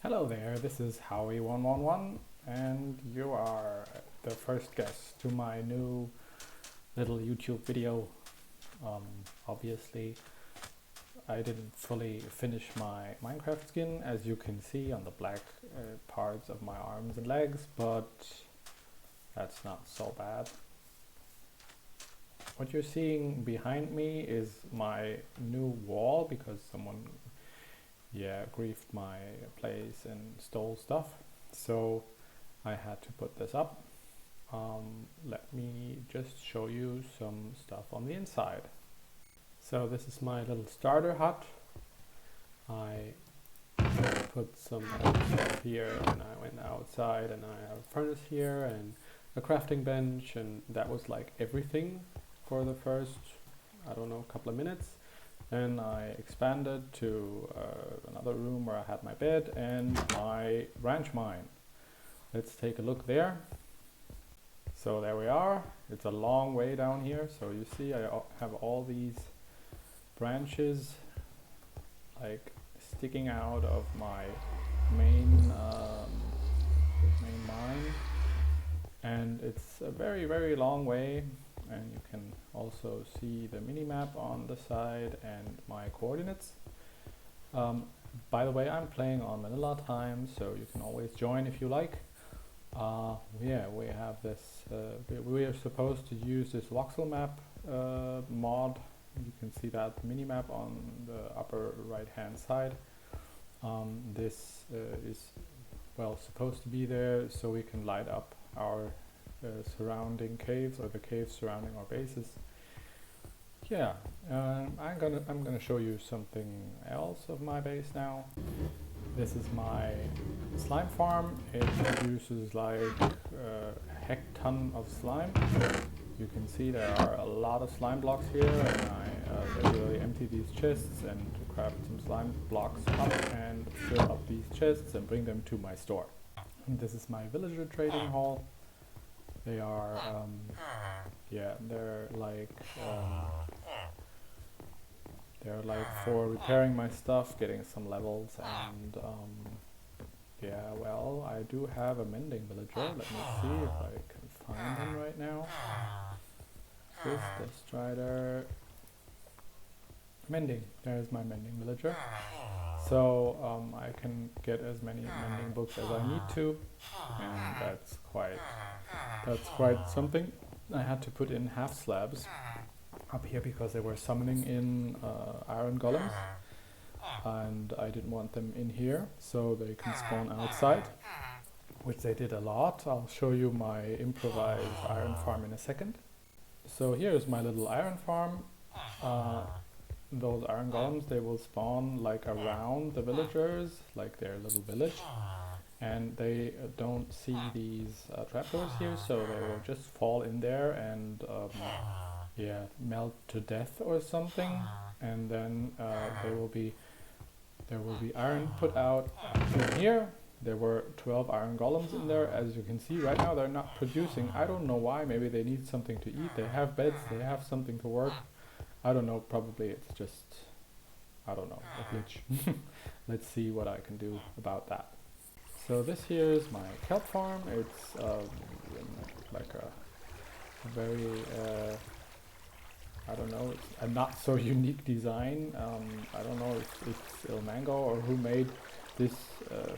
Hello there, this is Haui111 and you are the first guest to my new little YouTube video. Um, Obviously I didn't fully finish my Minecraft skin, as you can see on the black parts of my arms and legs, but that's not so bad. What you're seeing behind me is my new wall because someone griefed my place and stole stuff, so I had to put this up. Let me just show you some stuff on the inside. So this is my little starter hut. I put some stuff here and I went outside, and I have a furnace here and a crafting bench, and that was like everything for the first, I don't know, couple of minutes. Then I expanded to another room where I had my bed and my branch mine. Let's take a look there. So there we are. It's a long way down here. So you see I have all these branches like sticking out of my main mine. And it's a very, very long way. And you can also see the mini-map on the side and my coordinates. By the way, I'm playing on VanillaTyme, so you can always join if you like. We have this, we are supposed to use this voxel map mod. You can see that mini-map on the upper right hand side. This is, well, supposed to be there so we can light up our surrounding caves, or the caves surrounding our bases. I'm gonna show you something else of my base now. This is my slime farm. It produces like a hecton of slime. You can see there are a lot of slime blocks here, and I regularly empty these chests and craft some slime blocks up and fill up these chests and bring them to my store. And this is my villager trading hall. They are, they're like for repairing my stuff, getting some levels, and I do have a mending villager. Let me see if I can find him right now. This Strider mending. There's my mending villager. So I can get as many mending books as I need to, and that's quite something. I had to put in half slabs up here because they were summoning in iron golems, and I didn't want them in here, so they can spawn outside, which they did a lot. I'll show you my improvised iron farm in a second. So here's my little iron farm. Those iron golems, they will spawn like around the villagers, like their little village, and they don't see these trapdoors here, so they will just fall in there and melt to death or something, and then there will be iron put out in here. There were 12 iron golems in there. As you can see right now, they're not producing. I don't know why. Maybe they need something to eat. They have beds, they have something to work. I don't know, probably it's just, I don't know, a glitch. Let's see what I can do about that. So this here is my kelp farm. It's like a very, I don't know, it's a not so unique design. I don't know if it's Il Mango or who made this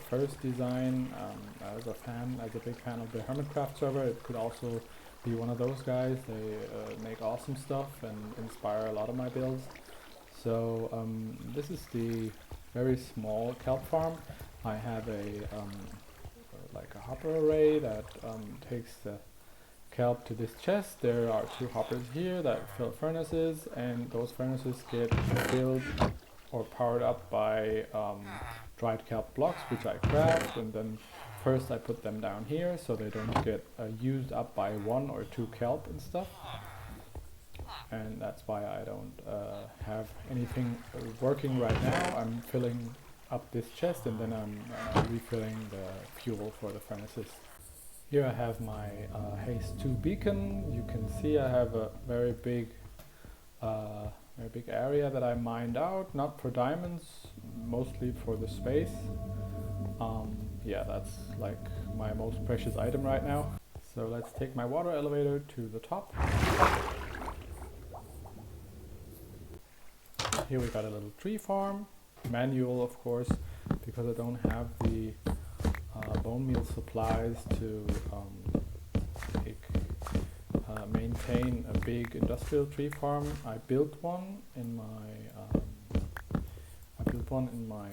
first design. As a big fan of the Hermitcraft server, it could also be one of those guys. They make awesome stuff and inspire a lot of my builds. So this is the very small kelp farm. I have like a hopper array that takes the kelp to this chest. There are 2 hoppers here that fill furnaces, and those furnaces get filled or powered up by dried kelp blocks, which I craft, and then first I put them down here so they don't get used up by 1 or 2 kelp and stuff. And that's why I don't have anything working right now. I'm filling up this chest, and then I'm refilling the fuel for the furnaces. Here I have my Haste 2 beacon. You can see I have a very big area that I mined out, not for diamonds, mostly for the space. Yeah, that's like my most precious item right now. So let's take my water elevator to the top. Here we got a little tree farm, manual of course, because I don't have the bone meal supplies to maintain a big industrial tree farm. I built one in my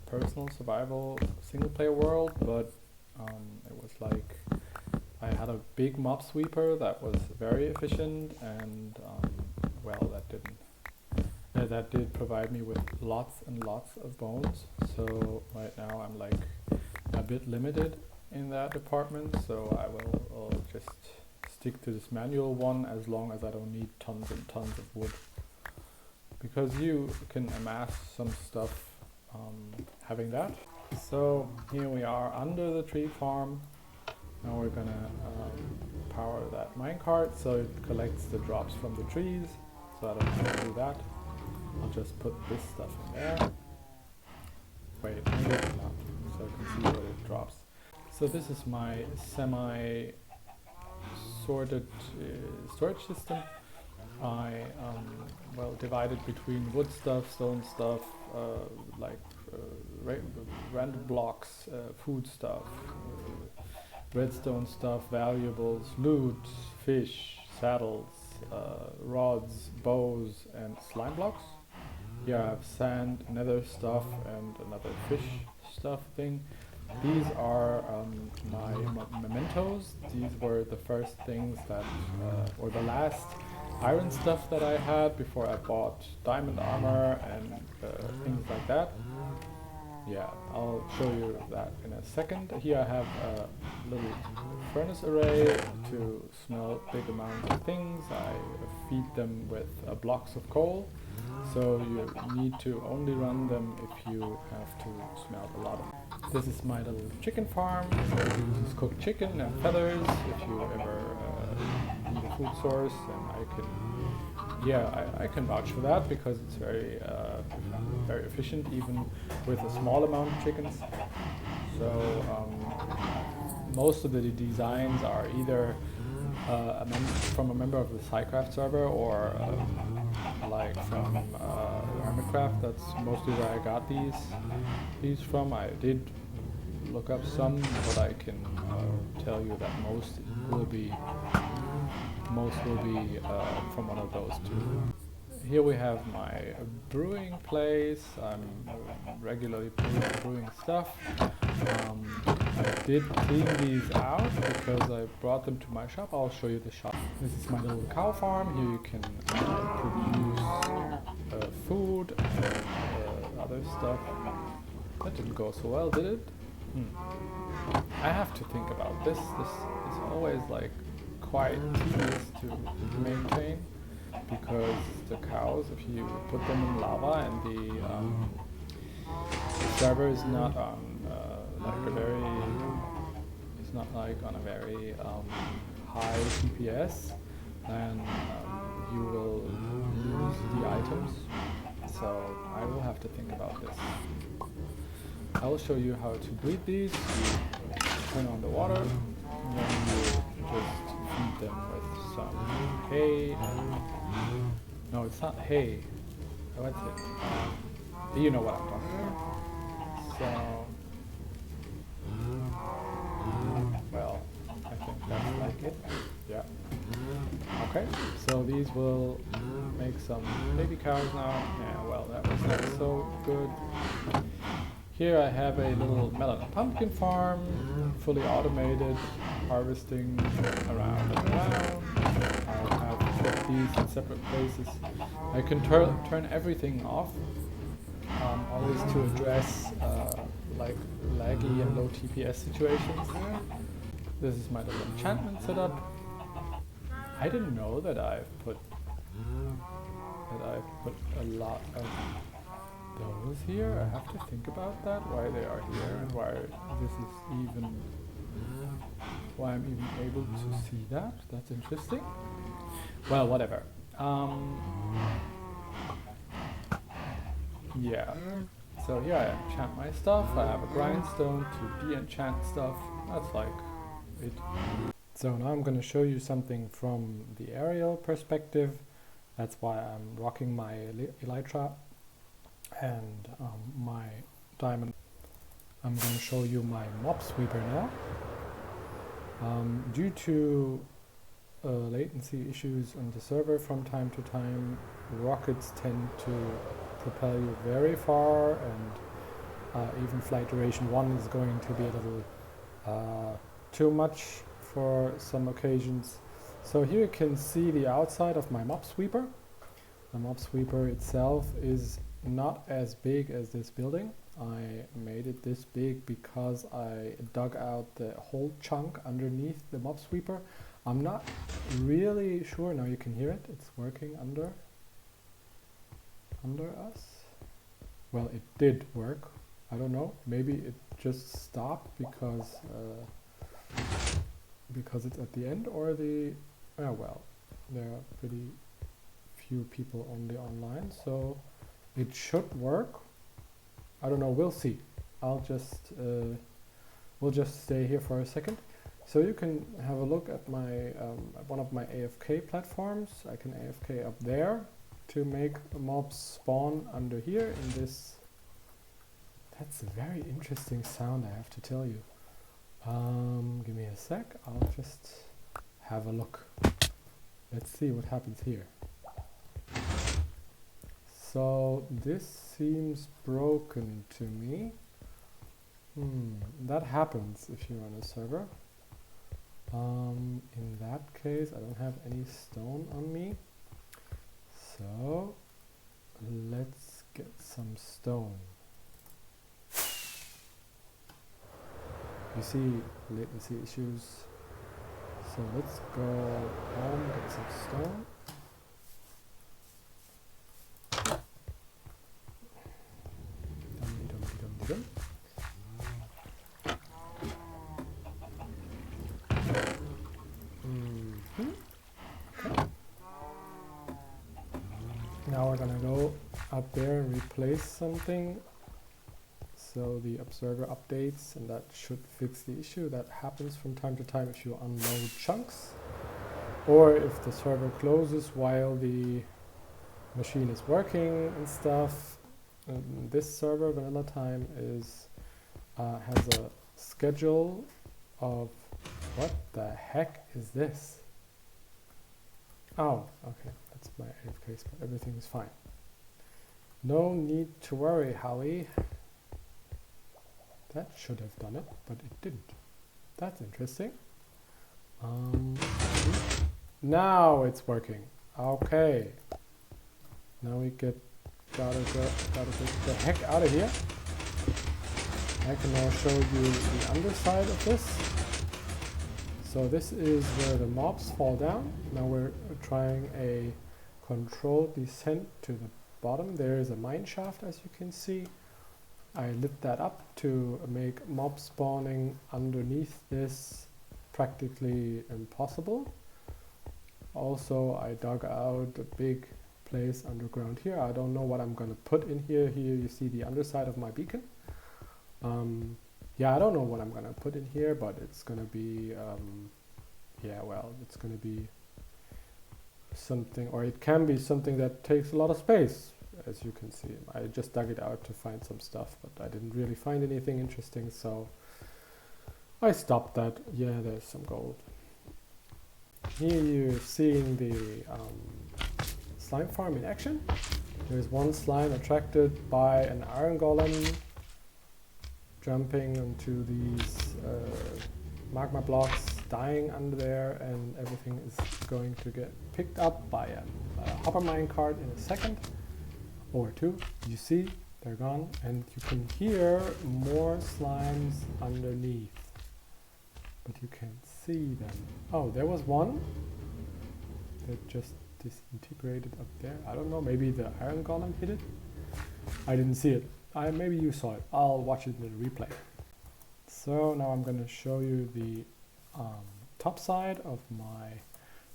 personal survival single player world, but it was like I had a big mob sweeper that was very efficient, and well, that did provide me with lots and lots of bones. So right now I'm like a bit limited in that department, so I will just stick to this manual one as long as I don't need tons and tons of wood, because you can amass some stuff having that. So here we are under the tree farm. Now we're gonna power that minecart so it collects the drops from the trees, so I don't have to do that. I'll just put this stuff in there. Wait, maybe not, so I can see what it drops. So this is my semi-sorted storage system. I well, divided between wood stuff, stone stuff, random blocks, food stuff, redstone stuff, valuables, loot, fish, saddles, rods, bows, and slime blocks. Here I have sand, nether stuff, and another fish stuff thing. These are my mementos. These were the first things that, or the last iron stuff that I had before I bought diamond armor and things like that. Yeah, I'll show you that in a second. Here I have a little furnace array to smelt big amounts of things. I feed them with blocks of coal, so you need to only run them if you have to smelt a lot of them. This is my little chicken farm. So it uses cooked chicken and feathers if you ever need a food source, and I can vouch for that because it's very efficient even with a small amount of chickens. So most of the designs are either from a member of the SciCraft server or like from Hermitcraft. That's mostly where I got these from. I did look up some, but I can tell you that most will be from one of those two. Here we have my brewing place. I'm regularly brewing stuff. I did clean these out because I brought them to my shop. I'll show you the shop. This is my little cow farm. Here you can produce food and other stuff. That didn't go so well, did it? I have to think about this. This is always like quite tedious to maintain, because the cows, if you put them in lava and the server is not on on a very high CPS, then you will lose the items. So I will have to think about this. I will show you how to breed these. You turn on the water, and then you just feed them with some hay. No, it's not hay. What's it? You know what I'm talking about. So, well, I think that's like it. Yeah. Okay, so these will make some baby cows now. Yeah, well, that was not so good. Here I have a little melon and pumpkin farm, fully automated, harvesting around and around. I have put these in separate places. I can turn everything off, always to address like laggy and low TPS situations. This is my little enchantment setup. I didn't know that I've put a lot of those here. I have to think about that, why they are here and why I'm even able to see that. That's interesting. Well, whatever. Yeah. So here I enchant my stuff, I have a grindstone to de-enchant stuff, that's like it. So now I'm going to show you something from the aerial perspective. That's why I'm rocking my elytra and my diamond. I'm going to show you my mob sweeper now. Due to latency issues on the server from time to time, rockets tend to propel you very far, and even flight duration 1 is going to be a little too much for some occasions. So here you can see the outside of my mob sweeper. The mob sweeper itself is not as big as this building. I made it this big because I dug out the whole chunk underneath the mob sweeper. I'm not really sure. Now you can hear it. It's working under us. Well, it did work. I don't know. Maybe it just stopped because it's at the end, or well, there are pretty few people only online, so it should work. I don't know, we'll see. We'll just stay here for a second. So you can have a look at my one of my AFK platforms. I can AFK up there to make mobs spawn under here in this. That's a very interesting sound, I have to tell you. Give me a sec, I'll just have a look. Let's see what happens here. So this seems broken to me. That happens if you're on a server. In that case, I don't have any stone on me. So let's get some stone. You see latency issues. So let's go home, get some stone. Now we're gonna go up there and replace something. So the observer updates, and that should fix the issue that happens from time to time if you unload chunks, or if the server closes while the machine is working and stuff. This server, VanillaTyme, has a schedule of, what the heck is this? Oh, okay, that's my AFK spot. Everything is fine. No need to worry, Haui. That should have done it, but it didn't. That's interesting. Now it's working. Okay. Now we gotta get the heck out of here. I can now show you the underside of this. So this is where the mobs fall down. Now we're trying a controlled descent to the bottom. There is a mine shaft, as you can see. I lit that up to make mob spawning underneath this practically impossible. Also, I dug out a big place underground here. I don't know what I'm going to put in here. Here you see the underside of my beacon. Yeah, I don't know what I'm going to put in here, but it's going to be, yeah, well, it's going to be something, or it can be something that takes a lot of space. As you can see, I just dug it out to find some stuff, but I didn't really find anything interesting, so I stopped that. Yeah, there's some gold. Here you're seeing the slime farm in action. There's one slime attracted by an iron golem jumping onto these magma blocks, dying under there, and everything is going to get picked up by a hopper minecart in a second. Or two. You see, they're gone, and you can hear more slimes underneath, but you can't see them. Oh, there was one that just disintegrated up there. I don't know, maybe the iron golem hit it? I didn't see it. Maybe you saw it. I'll watch it in the replay. So now I'm going to show you the top side of my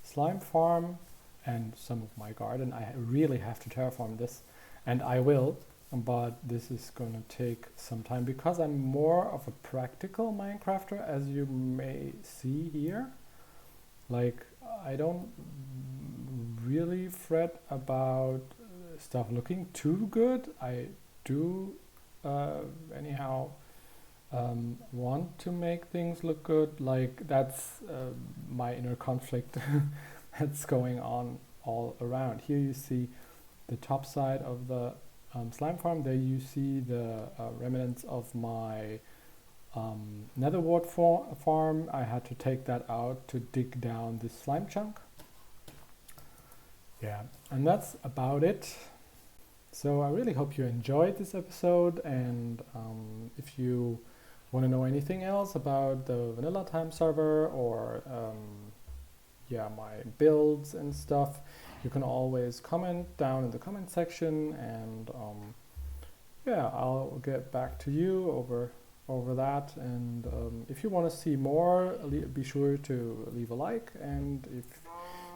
slime farm and some of my garden. I really have to terraform this. And I will. but this is gonna take some time because I'm more of a practical Minecrafter, as you may see here. Like, I don't really fret about stuff looking too good. I do anyhow want to make things look good. Like, that's my inner conflict that's going on all around. Here you see the top side of the slime farm. There you see the remnants of my nether wart farm. I had to take that out to dig down this slime chunk. Yeah, and that's about it. So I really hope you enjoyed this episode, and if you want to know anything else about the VanillaTyme server or yeah, my builds and stuff, you can always comment down in the comment section, and yeah, I'll get back to you over that. And if you want to see more, be sure to leave a like, and if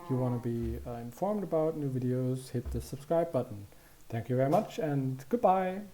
you want to be informed about new videos, hit the subscribe button. Thank you very much, and goodbye.